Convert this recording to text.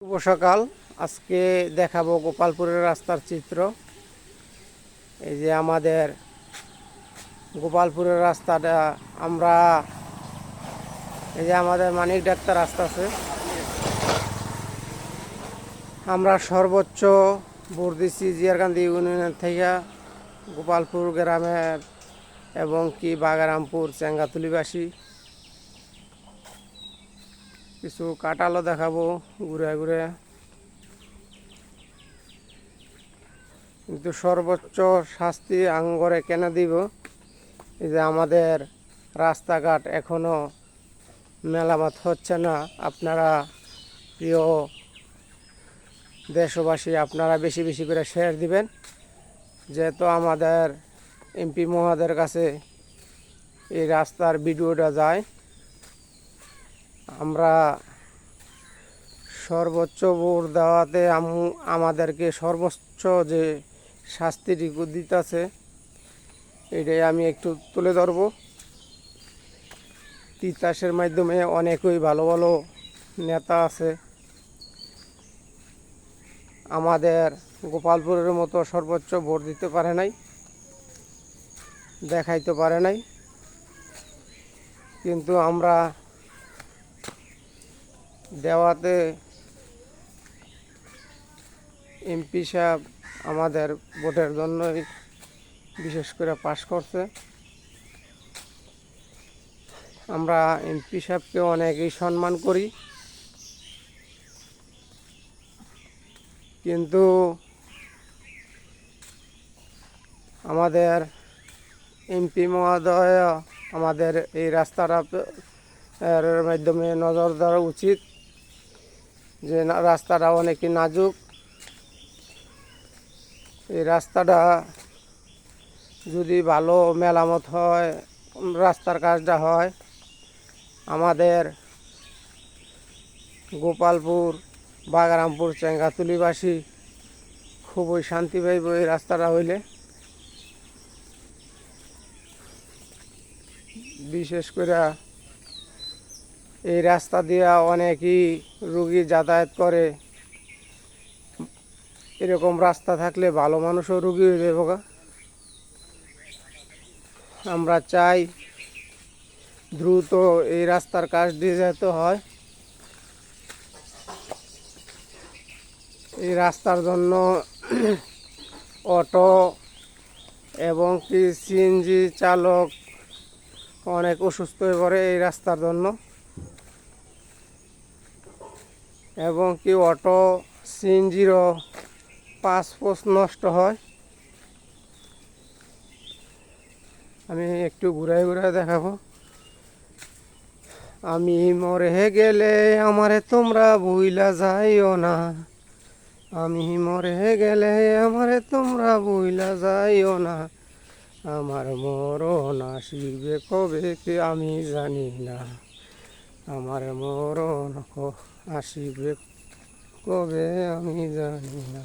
শুভ সকাল। আজকে দেখাবো গোপালপুরের রাস্তার চিত্র। এই যে আমাদের গোপালপুরের রাস্তাটা, আমরা এই যে আমাদের মানিক ডাক্তার রাস্তা আছে, আমরা সর্বোচ্চ ভোট দিচ্ছি জিয়ারকান্দি ইউনিয়নের থেকে গোপালপুর গ্রামের এবং কি বাগারামপুর চেঙ্গাতুলিবাসী। কিছু কাটালো দেখাবো ঘুরে ঘুরে, কিন্তু সর্বোচ্চ শাস্তি আঙ্গরে কেন দিব? এই যে আমাদের রাস্তাঘাট এখনো মেরামত হচ্ছে না। আপনারা প্রিয় দেশবাসী, আপনারা বেশি বেশি করে শেয়ার দিবেন, যেহেতু আমাদের এমপি মহোদয়ের কাছে এই রাস্তার ভিডিওটা যায়। আমরা সর্বোচ্চ ভোট দেওয়াতে আমাদেরকে সর্বোচ্চ যে শাস্তিটুকু দিতেছে, এটাই আমি একটু তুলে ধরবো। তিতাসের মাধ্যমে অনেকই ভালো ভালো নেতা আছে, আমাদের গোপালপুরের মতো সর্বোচ্চ ভোট দিতে পারে নাই, দেখাইতে পারে নাই। কিন্তু আমরা দেওয়াতে এমপি সাহেব আমাদের ভোটের জন্যই বিশেষ করে পাশ করছে। আমরা এমপি সাহেবকে অনেকই সম্মান করি, কিন্তু আমাদের এমপি মহোদয় আমাদের এই রাস্তাটার মাধ্যমে নজর দেওয়া উচিত, যে রাস্তাটা অনেকই নাজুক। এই রাস্তাটা যদি ভালো মেরামত হয়, রাস্তার কাজটা হয়, আমাদের গোপালপুর বাগারামপুর চেঙ্গাতুলিবাসী খুবই শান্তি পাইব এই রাস্তাটা হইলে। বিশেষ করে এই রাস্তা দিয়ে অনেকই রুগী যাতায়াত করে। এরকম রাস্তা থাকলে ভালো মানুষও রুগী হয়ে যাবে। আমরা চাই দ্রুত এই রাস্তার কাজ দিয়ে যেতে হয়। এই রাস্তার জন্য অটো এবং কি সিএনজি চালক অনেক অসুস্থ হয়ে পড়ে এই রাস্তার জন্য, এবং কি অটো সিএনজিরও পাসপোর্ট নষ্ট হয়। আমি একটু ঘুরাই ঘুরাই দেখাবো। আমি মরে গেলে আমারে তোমরা ভুইলা যাইও না, আমি মরে গেলে আমারে তোমরা ভুইলা যাইও না, আমার মরণ আসিবে কবে কে আমি জানি না, আমার মরণ আসিবে কবে আমি জানি না।